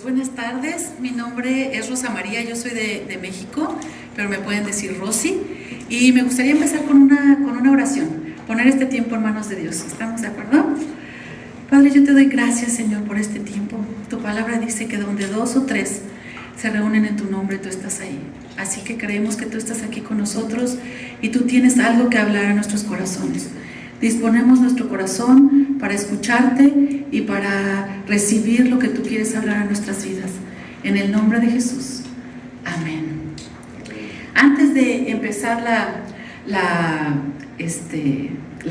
Buenas tardes, mi nombre es Rosa María, yo soy de México, pero me pueden decir Rosy, y me gustaría empezar con una oración, poner este tiempo en manos de Dios. ¿Estamos de acuerdo? Padre, yo te doy gracias, Señor, por este tiempo. Tu palabra dice que donde 2 o 3 se reúnen en tu nombre, tú estás ahí. Así que creemos que tú estás aquí con nosotros y tú tienes algo que hablar a nuestros corazones. Disponemos nuestro corazón para escucharte y para recibir lo que tú quieres hablar a nuestras vidas. En el nombre de Jesús. Amén. Antes de empezar la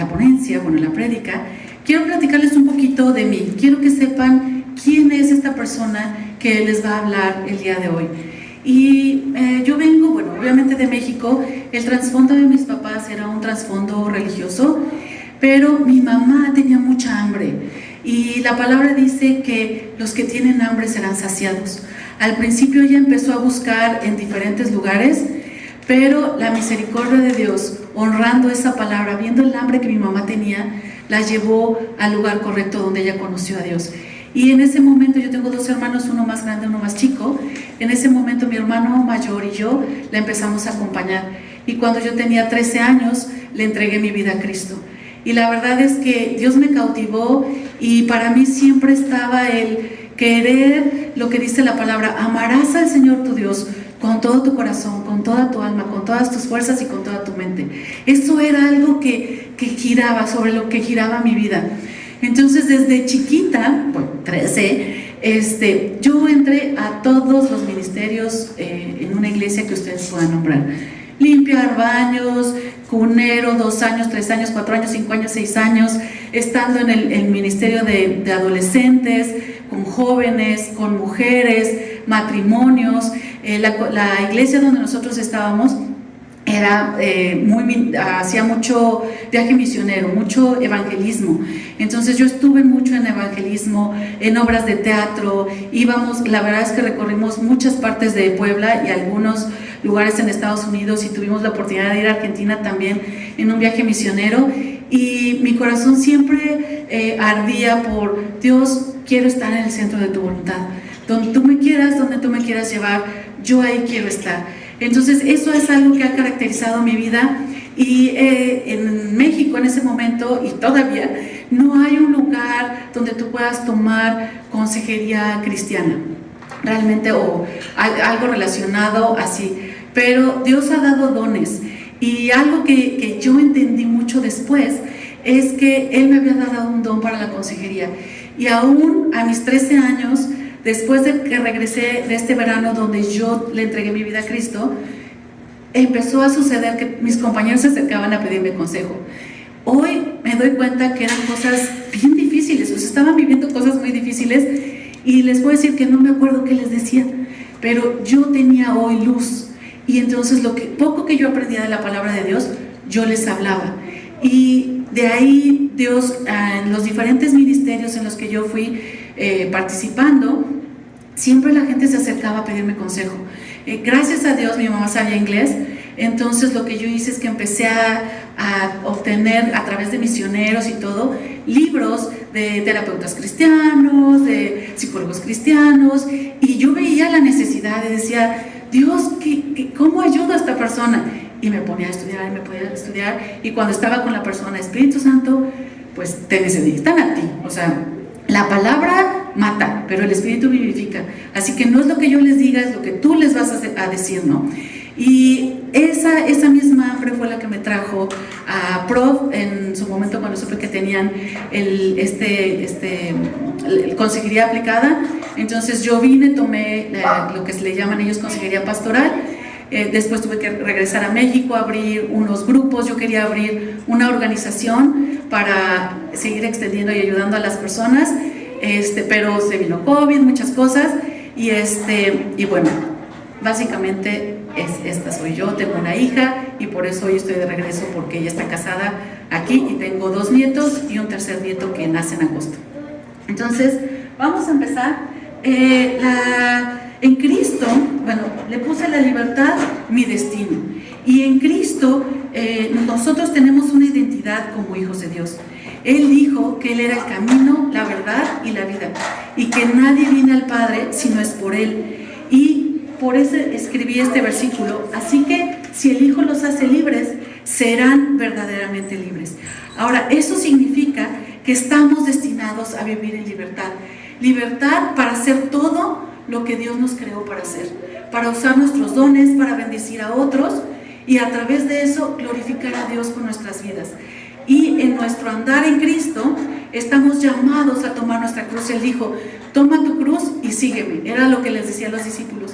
ponencia, la prédica, quiero platicarles un poquito de mí. Quiero que sepan quién es esta persona que les va a hablar el día de hoy. Y yo vengo, obviamente de México. El trasfondo de mis papás era un trasfondo religioso, pero mi mamá tenía mucha hambre y la palabra dice que los que tienen hambre serán saciados. Al principio ella empezó a buscar en diferentes lugares, pero la misericordia de Dios, honrando esa palabra, viendo el hambre que mi mamá tenía, la llevó al lugar correcto donde ella conoció a Dios. Y en ese momento, yo tengo 2 hermanos, uno más grande, uno más chico. En ese momento mi hermano mayor y yo la empezamos a acompañar, y cuando yo tenía 13 años le entregué mi vida a Cristo. Y la verdad es que Dios me cautivó, y para mí siempre estaba el querer lo que dice la palabra: amarás al Señor tu Dios con todo tu corazón, con toda tu alma, con todas tus fuerzas y con toda tu mente. Eso era algo que giraba, sobre lo que giraba mi vida. Entonces desde chiquita, 13, yo entré a todos los ministerios en una iglesia que ustedes puedan nombrar. Limpiar baños, cunero, 2 años, 3 años, 4 años, 5 años, 6 años, estando en el ministerio de adolescentes, con jóvenes, con mujeres, matrimonios. La iglesia donde nosotros estábamos era hacía mucho viaje misionero, mucho evangelismo. Entonces yo estuve mucho en evangelismo, en obras de teatro. Íbamos, la verdad es que recorrimos muchas partes de Puebla y algunos lugares en Estados Unidos, y tuvimos la oportunidad de ir a Argentina también en un viaje misionero. Y mi corazón siempre ardía por: Dios, quiero estar en el centro de tu voluntad, donde tú me quieras llevar, yo ahí quiero estar. Entonces eso es algo que ha caracterizado mi vida. Y en México en ese momento, y todavía, no hay un lugar donde tú puedas tomar consejería cristiana realmente, o algo relacionado así. Pero Dios ha dado dones, y algo que yo entendí mucho después es que Él me había dado un don para la consejería. Y aún a mis 13 años, después de que regresé de este verano donde yo le entregué mi vida a Cristo, empezó a suceder que mis compañeros se acercaban a pedirme consejo. Hoy me doy cuenta que eran cosas bien difíciles, estaban viviendo cosas muy difíciles, y les puedo decir que no me acuerdo qué les decía, pero yo tenía hoy luz. Y entonces poco que yo aprendía de la palabra de Dios, yo les hablaba. Y de ahí Dios, en los diferentes ministerios en los que yo fui participando, siempre la gente se acercaba a pedirme consejo. Gracias a Dios mi mamá sabía inglés. Entonces lo que yo hice es que empecé a obtener, a través de misioneros y todo, libros de terapeutas cristianos, de psicólogos cristianos, y yo veía la necesidad y decía: Dios, ¿cómo ayudo a esta persona? Y me ponía a estudiar, y cuando estaba con la persona: Espíritu Santo, pues te necesitan a ti. O sea, la palabra mata, pero el Espíritu vivifica. Así que no es lo que yo les diga, es lo que tú les vas a decir, ¿no? Y esa misma hambre fue la que me trajo a Prof en su momento, cuando supe que tenían el consejería aplicada. Entonces yo vine, tomé lo que le llaman ellos consejería pastoral. Después tuve que regresar a México, abrir unos grupos. Yo quería abrir una organización para seguir extendiendo y ayudando a las personas, pero se vino COVID, muchas cosas, y bueno, básicamente esta soy yo. Tengo una hija, y por eso hoy estoy de regreso, porque ella está casada aquí, y tengo 2 nietos y un tercer nieto que nace en agosto. Entonces vamos a empezar. En Cristo, le puse la libertad mi destino, y en Cristo nosotros tenemos una identidad como hijos de Dios. Él dijo que Él era el camino, la verdad y la vida, y que nadie viene al Padre si no es por Él. Y por eso escribí este versículo. Así que si el Hijo los hace libres, serán verdaderamente libres. Ahora, eso significa que estamos destinados a vivir en libertad. Libertad para hacer todo lo que Dios nos creó para hacer, para usar nuestros dones, para bendecir a otros y a través de eso glorificar a Dios con nuestras vidas. Y en nuestro andar en Cristo estamos llamados a tomar nuestra cruz. Él dijo, toma tu cruz y sígueme. Era lo que les decía a los discípulos.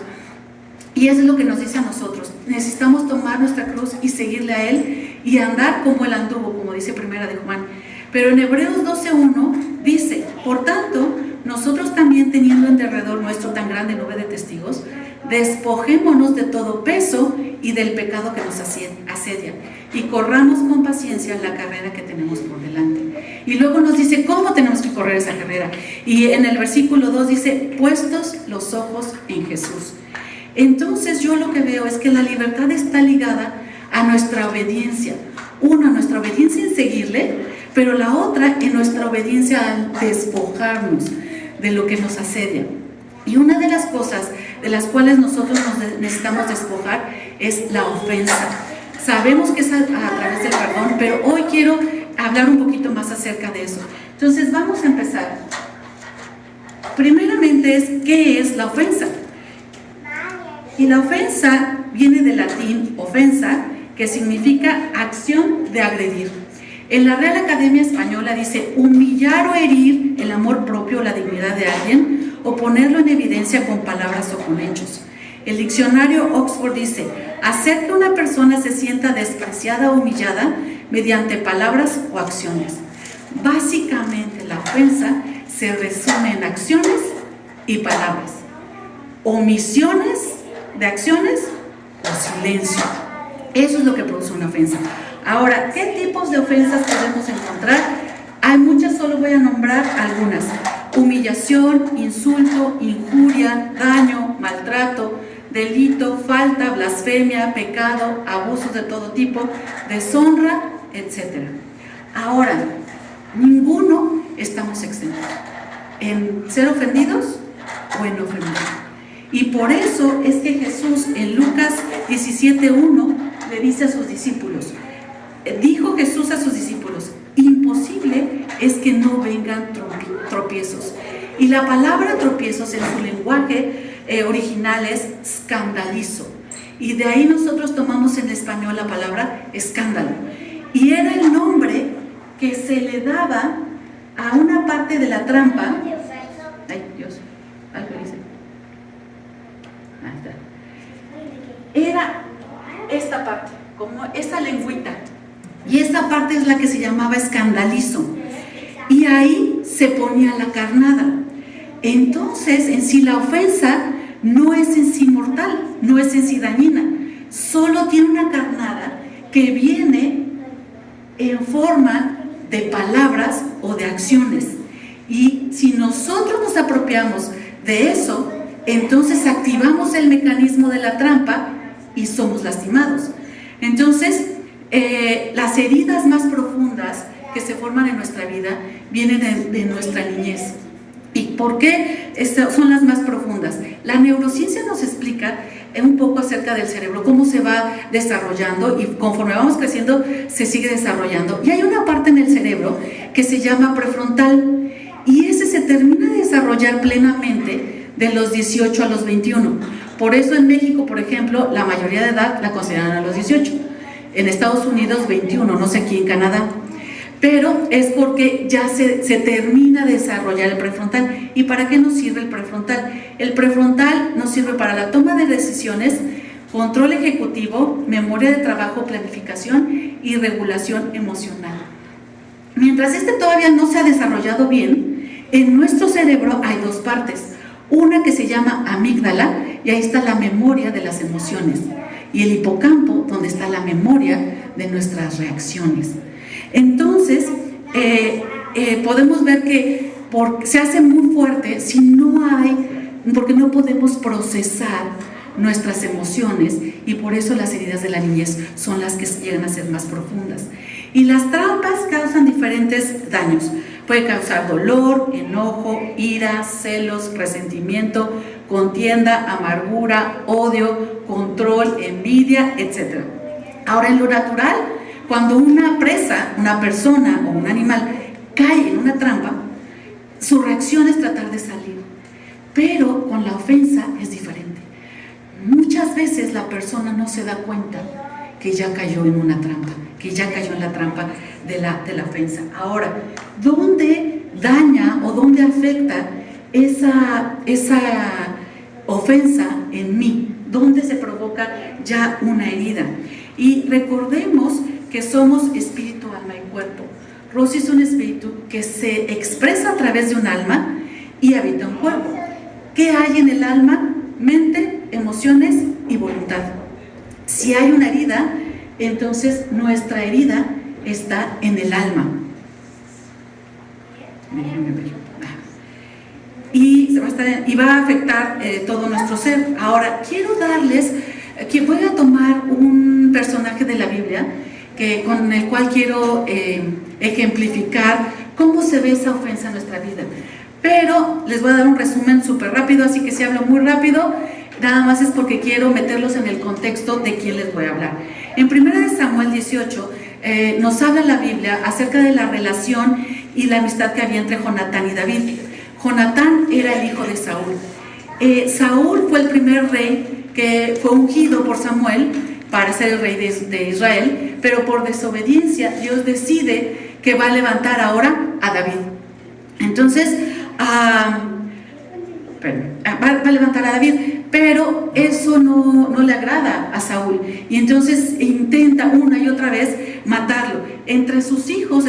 Y eso es lo que nos dice a nosotros. Necesitamos tomar nuestra cruz y seguirle a Él y andar como Él anduvo, como dice Primera de Juan. Pero en Hebreos 12:1 dice, por tanto, nosotros también teniendo en derredor nuestro tan grande nube de testigos, despojémonos de todo peso y del pecado que nos asedia y corramos con paciencia la carrera que tenemos por delante. Y luego nos dice cómo tenemos que correr esa carrera. Y en el versículo 2 dice, puestos los ojos en Jesús. Entonces yo lo que veo es que la libertad está ligada a nuestra obediencia. Una, nuestra obediencia en seguirle, pero la otra en nuestra obediencia al despojarnos de lo que nos asedia. Y una de las cosas de las cuales nosotros nos necesitamos despojar es la ofensa. Sabemos que es a través del perdón, pero hoy quiero hablar un poquito más acerca de eso. Entonces vamos a empezar. Primeramente es, ¿qué es la ofensa? Y la ofensa viene del latín ofensa, que significa acción de agredir. En la Real Academia Española dice humillar o herir el amor propio o la dignidad de alguien o ponerlo en evidencia con palabras o con hechos. El diccionario Oxford dice hacer que una persona se sienta despreciada o humillada mediante palabras o acciones. Básicamente la ofensa se resume en acciones y palabras, omisiones de acciones o silencio. Eso es lo que produce una ofensa. Ahora, ¿qué tipos de ofensas podemos encontrar? Hay muchas, solo voy a nombrar algunas. Humillación, insulto, injuria, daño, maltrato, delito, falta, blasfemia, pecado, abusos de todo tipo, deshonra, etc. Ahora, ninguno estamos exentos en ser ofendidos o en ofender. Y por eso es que Jesús en Lucas 17:1 le dice a sus discípulos, dijo Jesús a sus discípulos, imposible es que no vengan tropiezos. Y la palabra tropiezos en su lenguaje original es escandalizo. Y de ahí nosotros tomamos en español la palabra escándalo. Y era el nombre que se le daba a una parte de la trampa. Ay, Dios, algo dice. Ahí está. Era esta parte, como esa lengüita. Y esa parte es la que se llamaba escandalizo. Y ahí se ponía la carnada. Entonces, en sí la ofensa no es en sí mortal, no es en sí dañina. Solo tiene una carnada que viene en forma de palabras o de acciones. Y si nosotros nos apropiamos de eso, entonces activamos el mecanismo de la trampa y somos lastimados. Entonces, las heridas más profundas que se forman en nuestra vida vienen de nuestra niñez. ¿Y por qué son las más profundas? La neurociencia nos explica un poco acerca del cerebro, cómo se va desarrollando y conforme vamos creciendo se sigue desarrollando. Y hay una parte en el cerebro que se llama prefrontal y ese se termina de desarrollar plenamente de los 18 a los 21. Por eso en México, por ejemplo, la mayoría de edad la consideran a los 18. En Estados Unidos 21, no sé aquí en Canadá. Pero es porque ya se termina de desarrollar el prefrontal. ¿Y para qué nos sirve el prefrontal? El prefrontal nos sirve para la toma de decisiones, control ejecutivo, memoria de trabajo, planificación y regulación emocional. Mientras este todavía no se ha desarrollado bien, en nuestro cerebro hay dos partes. Una que se llama amígdala y ahí está la memoria de las emociones. Y el hipocampo, donde está la memoria de nuestras reacciones. Entonces, podemos ver que se hace muy fuerte si no hay, porque no podemos procesar nuestras emociones y por eso las heridas de la niñez son las que llegan a ser más profundas. Y las trampas causan diferentes daños. Puede causar dolor, enojo, ira, celos, resentimiento, contienda, amargura, odio, control, envidia, etc. Ahora, en lo natural, cuando una presa, una persona o un animal cae en una trampa, su reacción es tratar de salir. Pero con la ofensa es diferente. Muchas veces la persona no se da cuenta que ya cayó en una trampa, que ya cayó en la trampa de la ofensa. Ahora, ¿dónde daña o dónde afecta esa ofensa en mí? ¿Dónde se provoca ya una herida? Y recordemos que somos espíritu, alma y cuerpo. Rosy es un espíritu que se expresa a través de un alma y habita un cuerpo. ¿Qué hay en el alma? Mente, emociones y voluntad. Si hay una herida, entonces nuestra herida está en el alma. Y va a afectar todo nuestro ser. Ahora, quiero darles que voy a tomar un personaje de la Biblia con el cual quiero ejemplificar cómo se ve esa ofensa en nuestra vida. Pero les voy a dar un resumen súper rápido, así que si hablo muy rápido, nada más es porque quiero meterlos en el contexto de quién les voy a hablar. En 1 Samuel 18 nos habla la Biblia acerca de la relación y la amistad que había entre Jonatán y David. Jonatán era el hijo de Saúl. Saúl fue el primer rey que fue ungido por Samuel para ser el rey de Israel, pero por desobediencia Dios decide que va a levantar ahora a David. Entonces, va a levantar a David, pero eso no le agrada a Saúl, y entonces intenta una y otra vez matarlo. Entre los hijos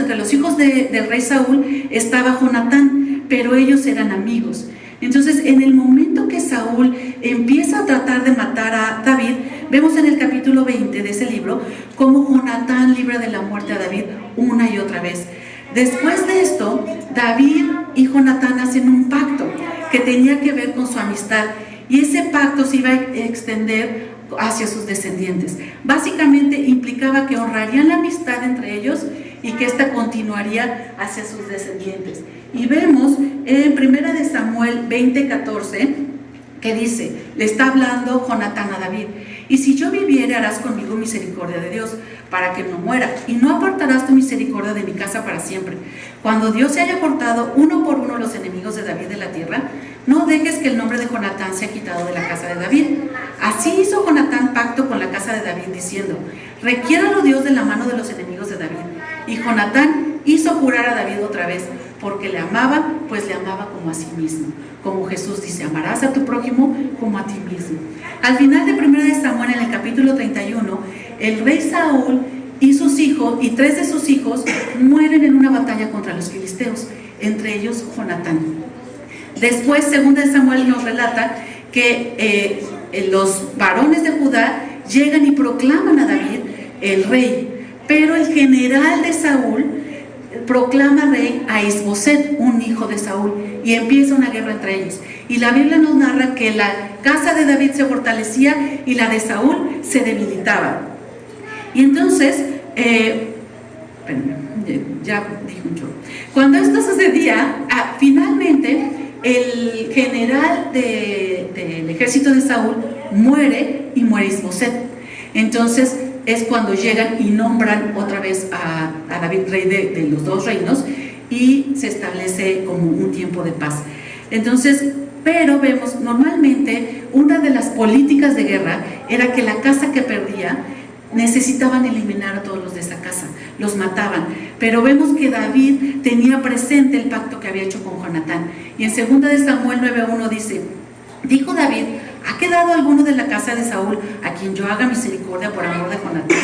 del rey Saúl estaba Jonatán, pero ellos eran amigos. Entonces, en el momento que Saúl empieza a tratar de matar a David, vemos en el capítulo 20 de ese libro cómo Jonatán libra de la muerte a David una y otra vez. Después de esto, David y Jonatán hacen un pacto que tenía que ver con su amistad, y ese pacto se iba a extender hacia sus descendientes. Básicamente implicaba que honrarían la amistad entre ellos y que ésta continuaría hacia sus descendientes. Y vemos en 1 Samuel 20:14 que dice, le está hablando Jonatán a David: y si yo viviere, harás conmigo misericordia de Dios, para que no muera, y no apartarás tu misericordia de mi casa para siempre. Cuando Dios se haya cortado uno por uno los enemigos de David de la tierra, no dejes que el nombre de Jonatán sea quitado de la casa de David. Así hizo Jonatán pacto con la casa de David, diciendo: requiéralo Dios de la mano de los enemigos de David. Y Jonatán hizo jurar a David otra vez, porque le amaba, pues le amaba como a sí mismo. Como Jesús dice: amarás a tu prójimo como a ti mismo. Al final de 1 Samuel, en el capítulo 31, el rey Saúl y sus hijos, y 3 de sus hijos, mueren en una batalla contra los filisteos, entre ellos Jonatán. Después, 2 Samuel nos relata que los varones de Judá llegan y proclaman a David el rey, pero el general de Saúl proclama rey a Isboset, un hijo de Saúl, y empieza una guerra entre ellos. Y la Biblia nos narra que la casa de David se fortalecía y la de Saúl se debilitaba. Y entonces, ya dije un chorro. Cuando esto sucedía, finalmente el general del ejército de Saúl muere, y muere Isboset. Entonces es cuando llegan y nombran otra vez a David rey de los dos reinos, y se establece como un tiempo de paz. Entonces, pero vemos, normalmente una de las políticas de guerra era que la casa que perdía necesitaban eliminar a todos los de esa casa, los mataban. Pero vemos que David tenía presente el pacto que había hecho con Jonatán, y en 2 Samuel 9:1 dice: dijo David: ¿ha quedado alguno de la casa de Saúl a quien yo haga misericordia por amor de Jonatán?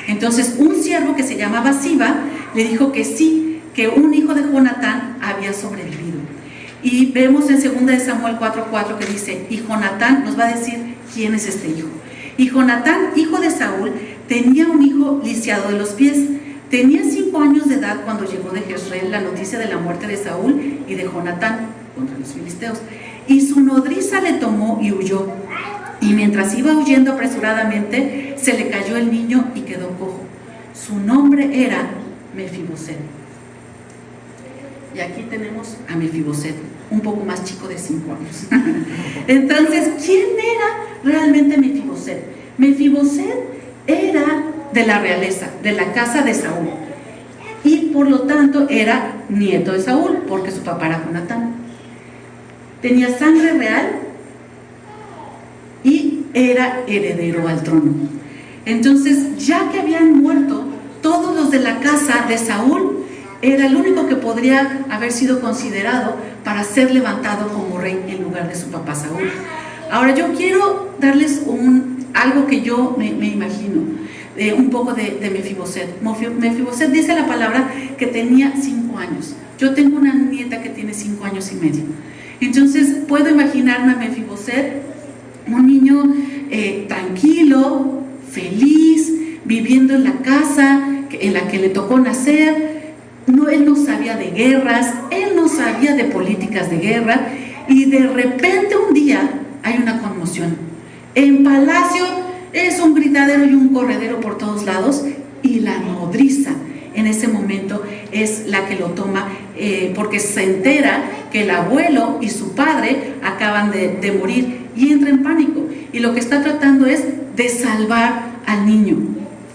Entonces un siervo que se llamaba Siba le dijo que sí, que un hijo de Jonatán había sobrevivido. Y vemos en 2 Samuel 4:4 que dice: y Jonatán, nos va a decir quién es este hijo. Y Jonatán, hijo de Saúl, tenía un hijo lisiado de los pies. Tenía 5 años de edad cuando llegó de Jezreel la noticia de la muerte de Saúl y de Jonatán contra los filisteos. Y su nodriza le tomó y huyó. Y mientras iba huyendo apresuradamente, se le cayó el niño y quedó cojo. Su nombre era Mefiboset. Y aquí tenemos a Mefiboset, un poco más chico de 5 años. Entonces, ¿quién era realmente Mefiboset? Mefiboset era de la realeza, de la casa de Saúl. Y por lo tanto era nieto de Saúl, porque su papá era Jonatán. Tenía sangre real y era heredero al trono. Entonces, ya que habían muerto todos los de la casa de Saúl, era el único que podría haber sido considerado para ser levantado como rey en lugar de su papá Saúl. Ahora yo quiero darles algo que yo me imagino, un poco de Mefiboset. Mefiboset dice la palabra que tenía 5 años. Yo tengo una nieta que tiene 5 años y medio. Entonces puedo imaginarme a Mefiboset, un niño tranquilo, feliz, viviendo en la casa en la que le tocó nacer. Él no sabía de guerras, él no sabía de políticas de guerra, y de repente un día hay una conmoción. En palacio es un gritadero y un corredero por todos lados, y la nodriza en ese momento es la que lo toma, porque se entera que el abuelo y su padre acaban de morir, y entra en pánico, y lo que está tratando es de salvar al niño.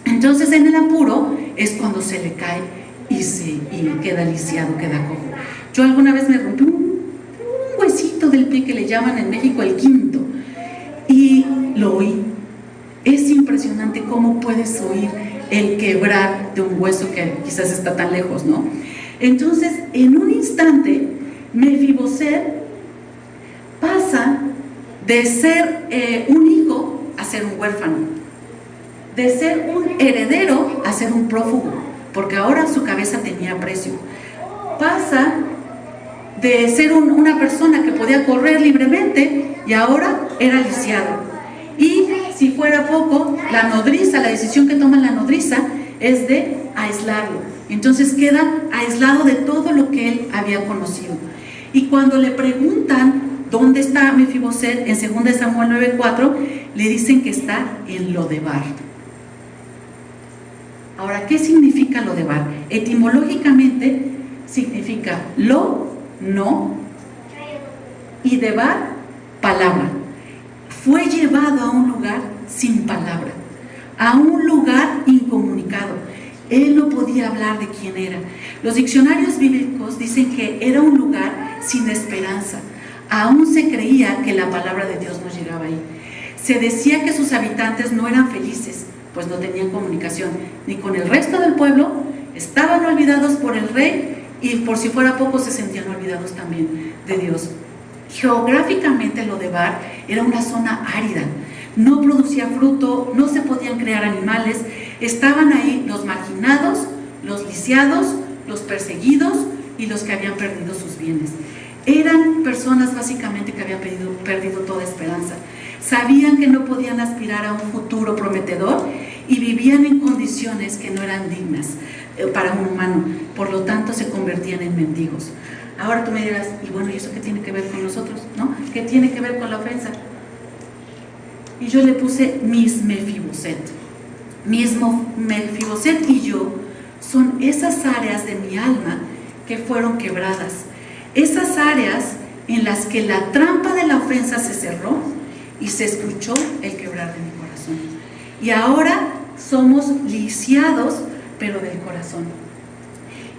Entonces en el apuro es cuando se le cae y queda lisiado, queda cojo. Yo alguna vez me rompí un huesito del pie que le llaman en México el quinto, y lo oí. Es impresionante cómo puedes oír el quebrar de un hueso que quizás está tan lejos, ¿no? Entonces, en un instante, Mefiboset pasa de ser un hijo a ser un huérfano, de ser un heredero a ser un prófugo, porque ahora su cabeza tenía precio. Pasa de ser una persona que podía correr libremente y ahora era lisiado. Y si fuera poco, la nodriza, la decisión que toma la nodriza es de aislarlo. Entonces queda aislado de todo lo que él había conocido. Y cuando le preguntan dónde está Mefiboset en 2 Samuel 9:4, le dicen que está en Lodebar. Ahora, ¿qué significa Lodebar? Etimológicamente significa lo, no, y debar, palabra. Fue llevado a un lugar sin palabra, a un lugar incomunicado. Él no podía hablar de quién era. Los diccionarios bíblicos dicen que era un lugar sin esperanza. Aún se creía que la palabra de Dios no llegaba ahí. Se decía que sus habitantes no eran felices, pues no tenían comunicación ni con el resto del pueblo, estaban olvidados por el rey, y por si fuera poco se sentían olvidados también de Dios. Geográficamente Lodebar era una zona árida, no producía fruto, no se podían crear animales, estaban ahí los marginados, los lisiados, los perseguidos y los que habían perdido sus bienes. Eran personas básicamente que habían perdido toda esperanza. Sabían que no podían aspirar a un futuro prometedor y vivían en condiciones que no eran dignas para un humano. Por lo tanto, se convertían en mendigos. Ahora tú me dirás, y bueno, ¿y eso qué tiene que ver con nosotros? ¿No? ¿Qué tiene que ver con la ofensa? Y yo le puse mis Mefiboset. Mismo Mefiboset y yo son esas áreas de mi alma que fueron quebradas. Esas áreas en las que la trampa de la ofensa se cerró y se escuchó el quebrar de mi corazón. Y ahora somos lisiados, pero del corazón.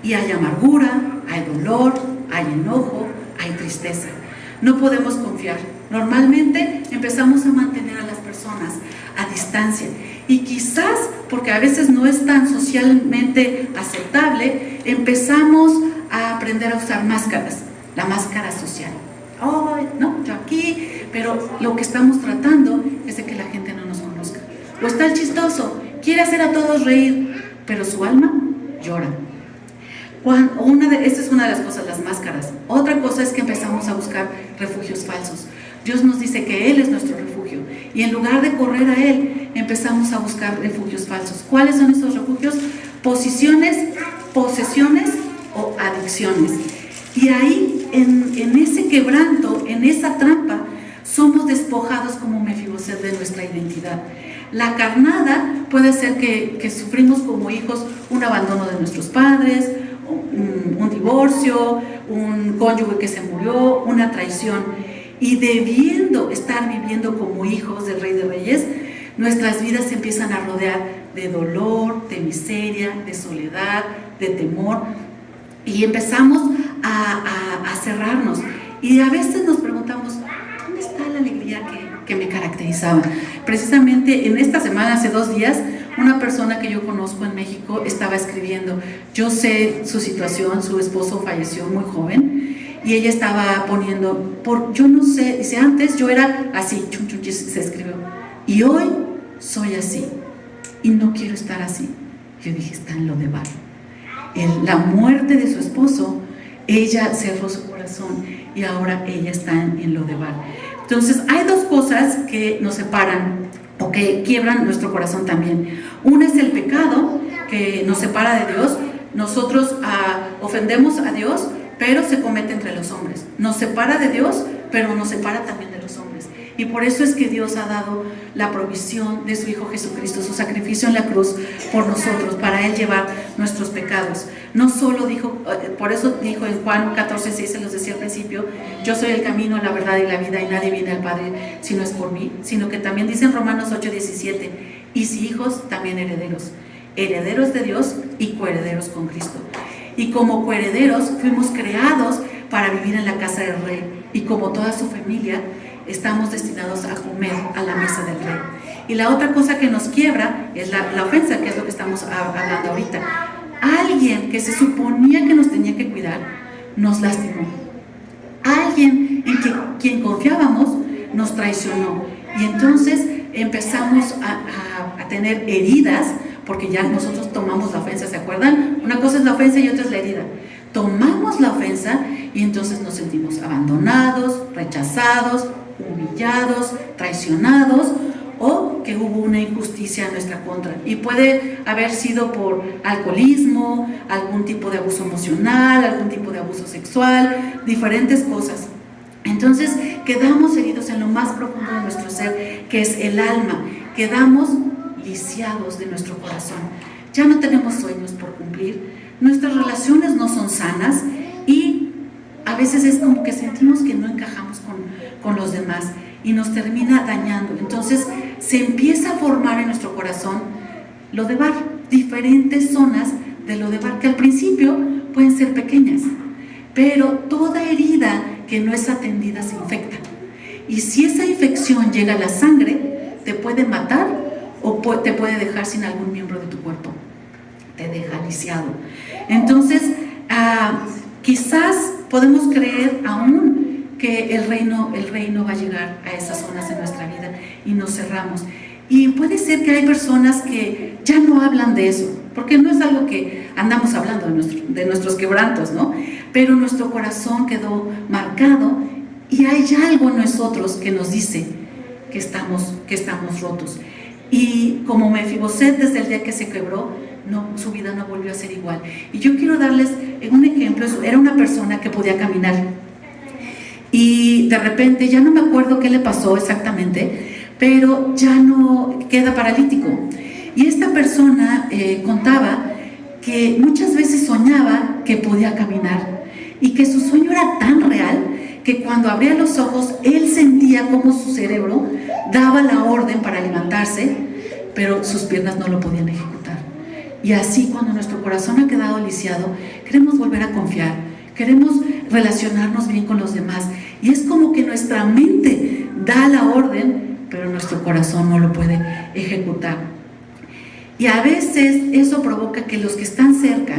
Y hay amargura, hay dolor, hay enojo, hay tristeza. No podemos confiar. Normalmente empezamos a mantener a las personas a distancia. Y quizás, porque a veces no es tan socialmente aceptable, empezamos a aprender a usar máscaras. La máscara social. Oh, no, yo aquí, pero lo que estamos tratando es de que la gente no nos conozca. O está el chistoso, quiere hacer a todos reír, pero su alma llora. Esta es una de las cosas, las máscaras. Otra cosa es que empezamos a buscar refugios falsos. Dios nos dice que Él es nuestro refugio, y en lugar de correr a Él, empezamos a buscar refugios falsos. ¿Cuáles son esos refugios? Posiciones, posesiones o adicciones. Y ahí, en ese quebranto, en esa trampa, somos despojados como Mefiboset de nuestra identidad. La carnada puede ser que sufrimos como hijos un abandono de nuestros padres, un divorcio, un cónyuge que se murió, una traición. Y debiendo estar viviendo como hijos del Rey de Reyes, nuestras vidas se empiezan a rodear de dolor, de miseria, de soledad, de temor, y empezamos a cerrarnos. Y a veces nos preguntamos, ¿dónde está la alegría que me caracterizaba? Precisamente en esta semana, hace 2 días, una persona que yo conozco en México estaba escribiendo. Yo sé su situación, su esposo falleció muy joven, y ella estaba poniendo, yo no sé, dice, antes yo era así, se escribió, y hoy soy así, y no quiero estar así. Yo dije, está en Lodebar. La muerte de su esposo, ella cerró su corazón, y ahora ella está en Lodebar. Entonces, hay 2 cosas que nos separan, o que quiebran nuestro corazón también. Una es el pecado, que nos separa de Dios. Nosotros ofendemos a Dios, pero se comete entre los hombres. Nos separa de Dios, pero nos separa también de los hombres. Y por eso es que Dios ha dado la provisión de su Hijo Jesucristo, su sacrificio en la cruz por nosotros, para Él llevar nuestros pecados. No solo dijo, por eso dijo en Juan 14:6, se los decía al principio, yo soy el camino, la verdad y la vida, y nadie viene al Padre si no es por mí, sino que también dice en Romanos 8:17, y si hijos, también herederos, herederos de Dios y coherederos con Cristo. Y como coherederos fuimos creados para vivir en la casa del Rey, y como toda su familia estamos destinados a comer a la mesa del Rey. Y la otra cosa que nos quiebra es la ofensa, que es lo que estamos hablando ahorita. Alguien que se suponía que nos tenía que cuidar nos lastimó. Alguien en quien confiábamos nos traicionó, y entonces empezamos a tener heridas, porque ya nosotros tomamos la ofensa, ¿se acuerdan? Una cosa es la ofensa y otra es la herida. Tomamos la ofensa y entonces nos sentimos abandonados, rechazados, humillados, traicionados, o que hubo una injusticia en nuestra contra. Y puede haber sido por alcoholismo, algún tipo de abuso emocional, algún tipo de abuso sexual, diferentes cosas. Entonces quedamos heridos en lo más profundo de nuestro ser, que es el alma. Quedamos lisiados de nuestro corazón. Ya no tenemos sueños por cumplir, nuestras relaciones no son sanas, y a veces es como que sentimos que no encajamos con los demás, y nos termina dañando. Entonces se empieza a formar en nuestro corazón Lodebar, diferentes zonas de Lodebar, que al principio pueden ser pequeñas, pero toda herida que no es atendida se infecta, y si esa infección llega a la sangre, te puede matar o te puede dejar sin algún miembro de tu cuerpo, te deja lisiado. Entonces quizás podemos creer aún que el reino va a llegar a esas zonas de nuestra vida, y nos cerramos. Y puede ser que hay personas que ya no hablan de eso, porque no es algo que andamos hablando de nuestros quebrantos, ¿no? Pero nuestro corazón quedó marcado, y hay algo en nosotros que nos dice que estamos rotos. Y como Mefiboset, desde el día que se quebró, su vida no volvió a ser igual. Y yo quiero darles un ejemplo. Era una persona que podía caminar, y de repente, ya no me acuerdo qué le pasó exactamente, pero ya no queda paralítico. Y esta persona contaba que muchas veces soñaba que podía caminar, y que su sueño era tan real que cuando abría los ojos, él sentía como su cerebro daba la orden para levantarse, pero sus piernas no lo podían ejecutar. Y así, cuando nuestro corazón ha quedado lisiado, queremos volver a confiar, queremos relacionarnos bien con los demás, y es como que nuestra mente da la orden, pero nuestro corazón no lo puede ejecutar. Y a veces eso provoca que los que están cerca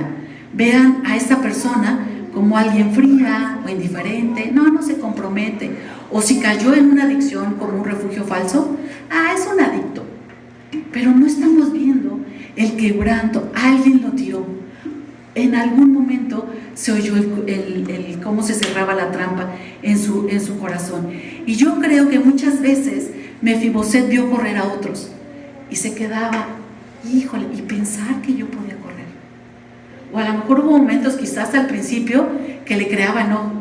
vean a esa persona como alguien fría o indiferente, no se compromete, o si cayó en una adicción como un refugio falso, es un adicto. Pero no estamos viendo el quebranto, alguien lo tiró. En algún momento se oyó el cómo se cerraba la trampa en su corazón. Y yo creo que muchas veces Mefiboset vio correr a otros y se quedaba, híjole, y pensar que yo podía correr. O a lo mejor hubo momentos, quizás al principio, que le creaba enojo.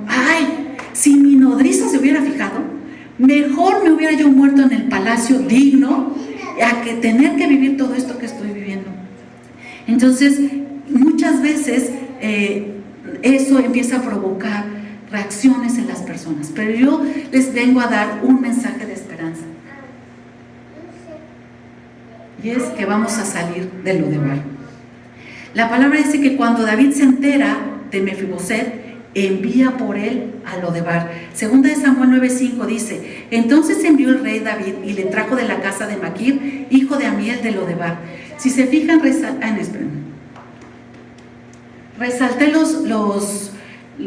Si mi nodriza se hubiera fijado, Mejor me hubiera yo muerto en el palacio digno a que tener que vivir todo esto que estoy viviendo. Entonces, muchas veces eso empieza a provocar reacciones en las personas. Pero yo les vengo a dar un mensaje de esperanza. Y es que vamos a salir de Lodebar. La palabra dice que cuando David se entera de Mefiboset, envía por él a Lodebar. Segunda de Samuel 9:5 dice: entonces envió el rey David y le trajo de la casa de Maquir, hijo de Amiel de Lodebar. Si se fijan, resalté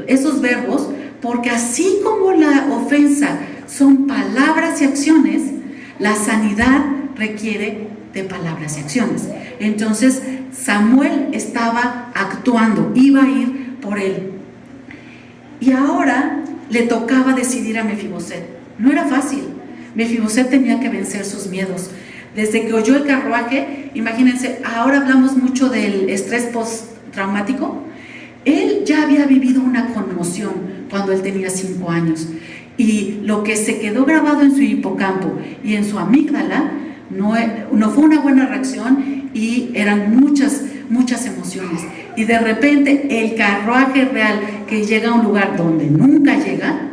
esos verbos, porque así como la ofensa son palabras y acciones, la sanidad requiere de palabras y acciones. Entonces Samuel estaba actuando, iba a ir por él. Y ahora le tocaba decidir a Mefiboset. No era fácil. Mefiboset tenía que vencer sus miedos. Desde que oyó el carruaje, imagínense, ahora hablamos mucho del estrés postraumático. Él ya había vivido una conmoción cuando él tenía 5 años. Y lo que se quedó grabado en su hipocampo y en su amígdala no fue una buena reacción, y eran muchas emociones. Y de repente el carruaje real que llega a un lugar donde nunca llega,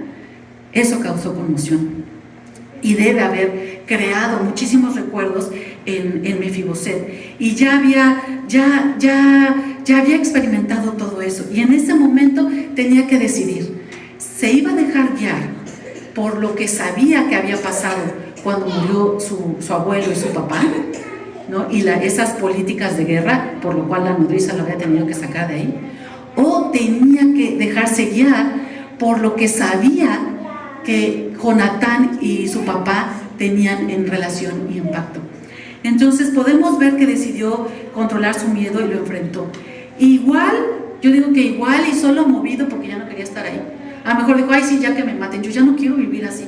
eso causó conmoción y debe haber creado muchísimos recuerdos en Mefiboset. Y ya había experimentado todo eso, y en ese momento tenía que decidir. Se iba a dejar guiar por lo que sabía que había pasado cuando murió su abuelo y su papá, ¿no? Y esas políticas de guerra, por lo cual la nodriza lo había tenido que sacar de ahí, o tenía que dejarse guiar por lo que sabía que Jonatán y su papá tenían en relación y en pacto. Entonces podemos ver que decidió controlar su miedo y lo enfrentó. Igual, yo digo que igual y solo movido porque ya no quería estar ahí. A lo mejor dijo: ay, sí, ya que me maten, yo ya no quiero vivir así.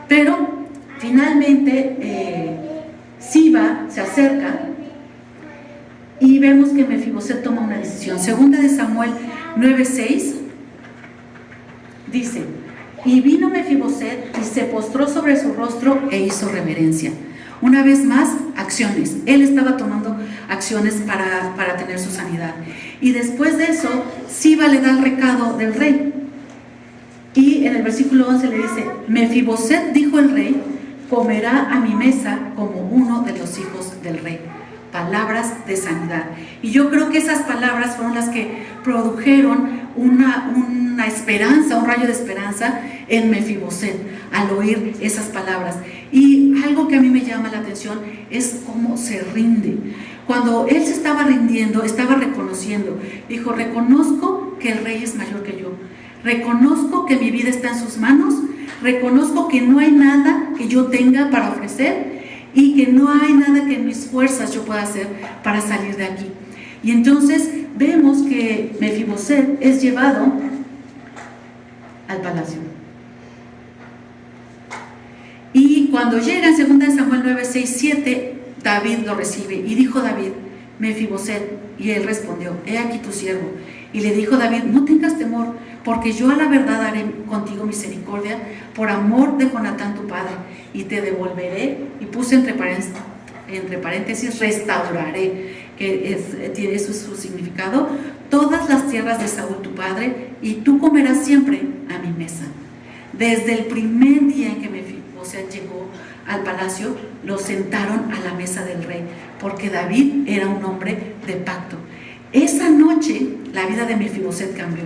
Pero finalmente Siba se acerca y vemos que Mefiboset toma una decisión. Segunda de Samuel 9:6 dice: y vino Mefiboset y se postró sobre su rostro e hizo reverencia. Una vez más, acciones. Él estaba tomando acciones para tener su sanidad. Y después de eso, Siba le da el recado del rey. Y en el versículo 11 le dice: Mefiboset, dijo el rey, comerá a mi mesa como uno de los hijos del rey. Palabras de sanidad. Y yo creo que esas palabras fueron las que produjeron una esperanza, un rayo de esperanza en Mefiboset al oír esas palabras. Y algo que a mí me llama la atención es cómo se rinde. Cuando él se estaba rindiendo, estaba reconociendo. Dijo: reconozco que el rey es mayor que yo. Reconozco que mi vida está en sus manos. Reconozco que no hay nada que yo tenga para ofrecer y que no hay nada que en mis fuerzas yo pueda hacer para salir de aquí. Y entonces vemos que Mefiboset es llevado al palacio. Y cuando llega en 2 Samuel 9, 6, 7, David lo recibe. Y dijo David: Mefiboset. Y él respondió: he aquí tu siervo. Y le dijo David: no tengas temor, porque yo a la verdad haré contigo misericordia por amor de Jonatán tu padre, y te devolveré, y puse entre paréntesis restauraré, que tiene su significado, todas las tierras de Saúl tu padre, y tú comerás siempre a mi mesa. Desde el primer día en que Mefiboset llegó al palacio, lo sentaron a la mesa del rey, porque David era un hombre de pacto. Esa noche la vida de Mefiboset cambió.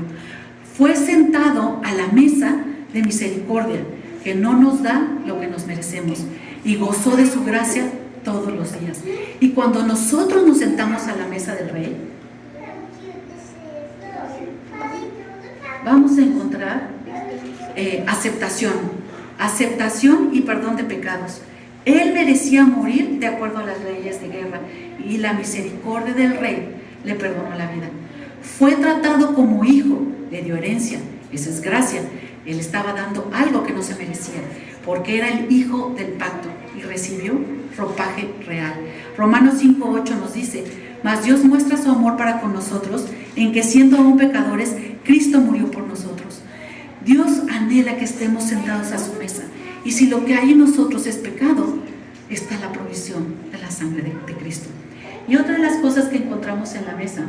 Fue sentado a la mesa de misericordia, que no nos da lo que nos merecemos, y gozó de su gracia todos los días. Y cuando nosotros nos sentamos a la mesa del rey, vamos a encontrar aceptación y perdón de pecados. Él merecía morir de acuerdo a las leyes de guerra, y la misericordia del rey le perdonó la vida. Fue tratado como hijo, le dio herencia, esa es gracia. Él estaba dando algo que no se merecía, porque era el hijo del pacto y recibió ropaje real. Romanos 5:8 nos dice: mas Dios muestra su amor para con nosotros, en que siendo aún pecadores, Cristo murió por nosotros. Dios anhela que estemos sentados a su mesa, Y si lo que hay en nosotros es pecado, está la provisión de la sangre de Cristo. Y otra de las cosas que encontramos en la mesa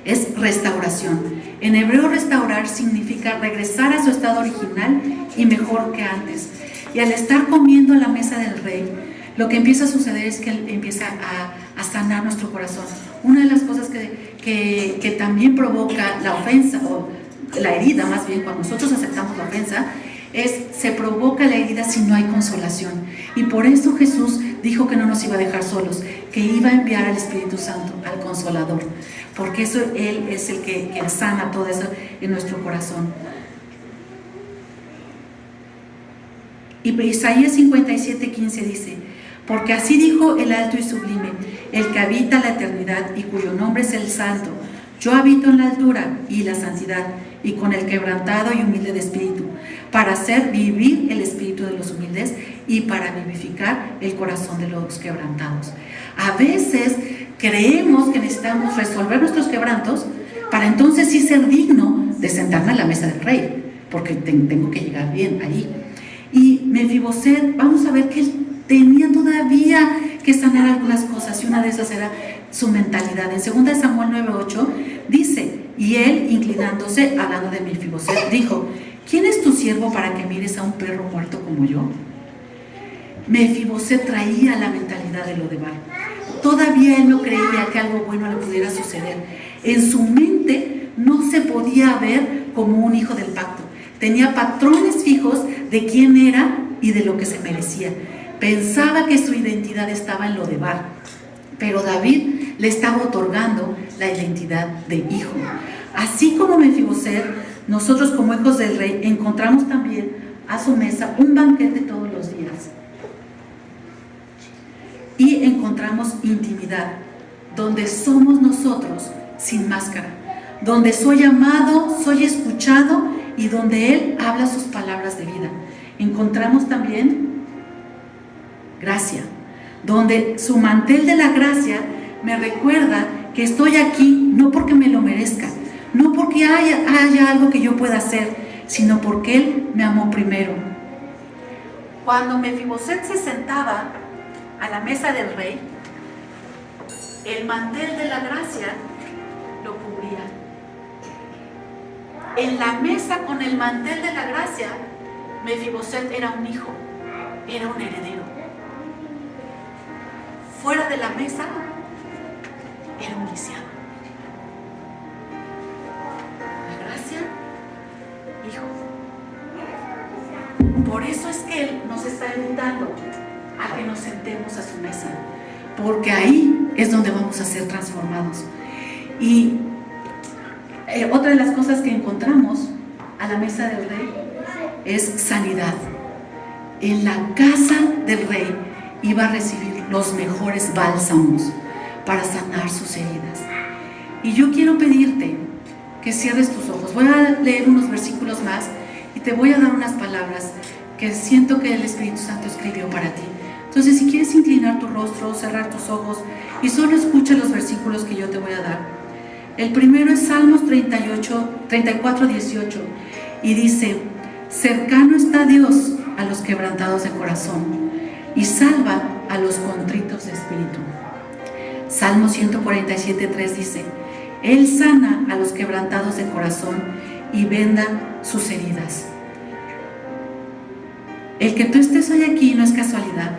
es restauración. En hebreo, restaurar significa regresar a su estado original y mejor que antes. Y al estar comiendo a la mesa del Rey, lo que empieza a suceder es que Él empieza a sanar nuestro corazón. Una de las cosas que también provoca la ofensa, o la herida más bien, cuando nosotros aceptamos la ofensa, se provoca la herida si no hay consolación. Y por eso Jesús dijo que no nos iba a dejar solos, que iba a enviar al Espíritu Santo, al Consolador, porque eso Él es el que sana todo eso en nuestro corazón. Y Isaías 57:15 dice: porque así dijo el alto y sublime, el que habita la eternidad y cuyo nombre es el Santo: yo habito en la altura y la santidad, y con el quebrantado y humilde de espíritu, para hacer vivir el espíritu de los humildes y para vivificar el corazón de los quebrantados. A veces creemos que necesitamos resolver nuestros quebrantos para entonces sí ser digno de sentarme a la mesa del Rey, porque tengo que llegar bien ahí. Y Mefiboset, vamos a ver que él tenía todavía que sanar algunas cosas, y una de esas era su mentalidad. En 2 Samuel 9:8 dice: y él, inclinándose, hablando de Mefiboset, dijo: ¿quién es tu siervo para que mires a un perro muerto como yo? Mefiboset traía la mentalidad de Lodebar. Todavía él no creía que algo bueno le pudiera suceder. En su mente no se podía ver como un hijo del pacto. Tenía patrones fijos de quién era y de lo que se merecía. Pensaba que su identidad estaba en Lodebar, pero David le estaba otorgando la identidad de hijo. Así como Mefiboset, nosotros como hijos del Rey encontramos también a su mesa un banquete todos los días. Y encontramos intimidad, donde somos nosotros sin máscara, donde soy amado, soy escuchado, y donde Él habla sus palabras de vida. Encontramos también gracia, donde su mantel de la gracia me recuerda que estoy aquí no porque me lo merezca, no porque haya algo que yo pueda hacer, sino porque Él me amó primero. Cuando Mefiboset se sentaba a la mesa del Rey, el mantel de la gracia lo cubría. En la mesa con el mantel de la gracia, Mefiboset era un hijo, era un heredero. Fuera de la mesa, era un lisiado. La gracia, hijo. Por eso es que Él nos está invitando a que nos sentemos a su mesa, porque ahí es donde vamos a ser transformados. Y otra de las cosas que encontramos a la mesa del Rey es sanidad. En la casa del Rey iba a recibir los mejores bálsamos para sanar sus heridas. Y yo quiero pedirte que cierres tus ojos. Voy a leer unos versículos más y te voy a dar unas palabras que siento que el Espíritu Santo escribió para ti. Entonces, si quieres inclinar tu rostro, cerrar tus ojos y solo escucha los versículos que yo te voy a dar. El primero es Salmos 34:18, y dice: cercano está Dios a los quebrantados de corazón y salva a los contritos de espíritu. Salmo 147:3 dice: Él sana a los quebrantados de corazón y venda sus heridas. El que tú estés hoy aquí no es casualidad.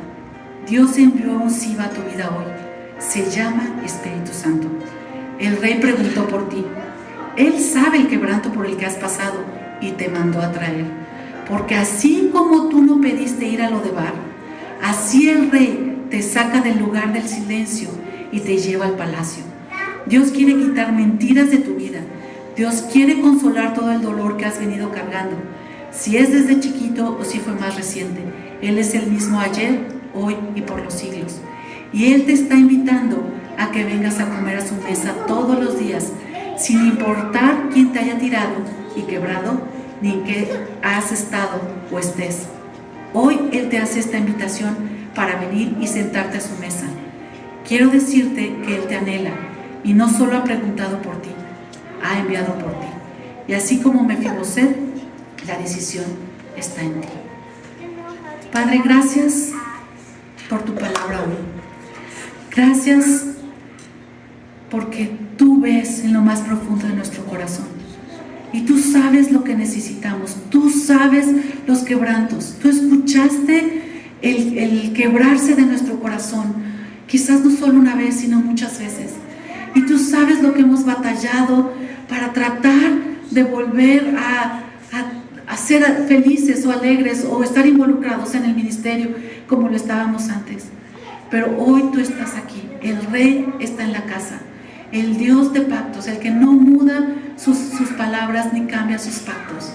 Dios envió un Siba a tu vida hoy. Se llama Espíritu Santo. El Rey preguntó por ti. Él sabe el quebranto por el que has pasado y te mandó a traer. Porque así como tú no pediste ir a Lodebar, así el Rey te saca del lugar del silencio y te lleva al palacio. Dios quiere quitar mentiras de tu vida. Dios quiere consolar todo el dolor que has venido cargando. Si es desde chiquito o si fue más reciente, Él es el mismo ayer, hoy y por los siglos. Y Él te está invitando a que vengas a comer a su mesa todos los días, sin importar quién te haya tirado y quebrado, ni en qué has estado o estés. Hoy Él te hace esta invitación para venir y sentarte a su mesa. Quiero decirte que Él te anhela y no solo ha preguntado por ti, ha enviado por ti. Y así como Mefiboset, la decisión está en ti. Padre, gracias por tu palabra hoy. Gracias porque tú ves en lo más profundo de nuestro corazón. Y tú sabes lo que necesitamos. Tú sabes los quebrantos. Tú escuchaste el quebrarse de nuestro corazón. Quizás no solo una vez, sino muchas veces. Y tú sabes lo que hemos batallado para tratar de volver a ser felices o alegres o estar involucrados en el ministerio como lo estábamos antes. Pero hoy tú estás aquí. El Rey está en la casa. El Dios de pactos, el que no muda sus palabras ni cambia sus pactos.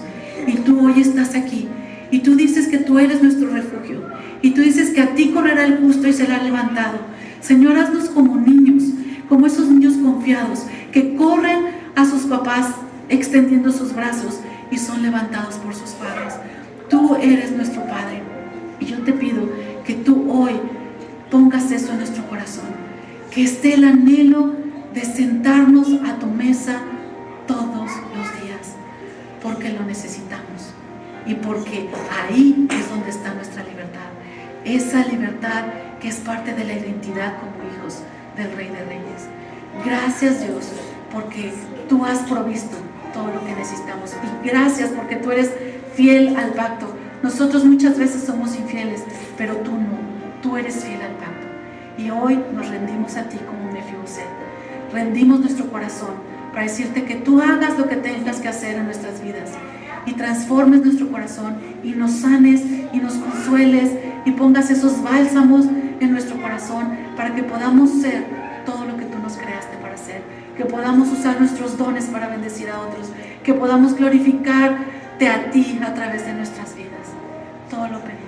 Y tú hoy estás aquí. Y tú dices que tú eres nuestro refugio. Y tú dices que a ti correrá el justo y será levantado. Señor, haznos como niños, como esos niños confiados que corren a sus papás extendiendo sus brazos y son levantados por sus padres. Tú eres nuestro Padre. Y yo te pido que tú hoy pongas eso en nuestro corazón. Que esté el anhelo de sentarnos a tu mesa todos los días, porque lo necesitamos y porque ahí es donde está nuestra libertad, esa libertad que es parte de la identidad como hijos del Rey de Reyes. Gracias, Dios, porque tú has provisto todo lo que necesitamos, y gracias porque tú eres fiel al pacto. Nosotros muchas veces somos infieles, pero tú no, tú eres fiel al pacto, y hoy nos rendimos a ti como Mefiboset. Rendimos nuestro corazón para decirte que tú hagas lo que tengas que hacer en nuestras vidas y transformes nuestro corazón y nos sanes y nos consueles y pongas esos bálsamos en nuestro corazón para que podamos ser todo lo que tú nos creaste para ser, que podamos usar nuestros dones para bendecir a otros, que podamos glorificarte a ti a través de nuestras vidas. Todo lo pedimos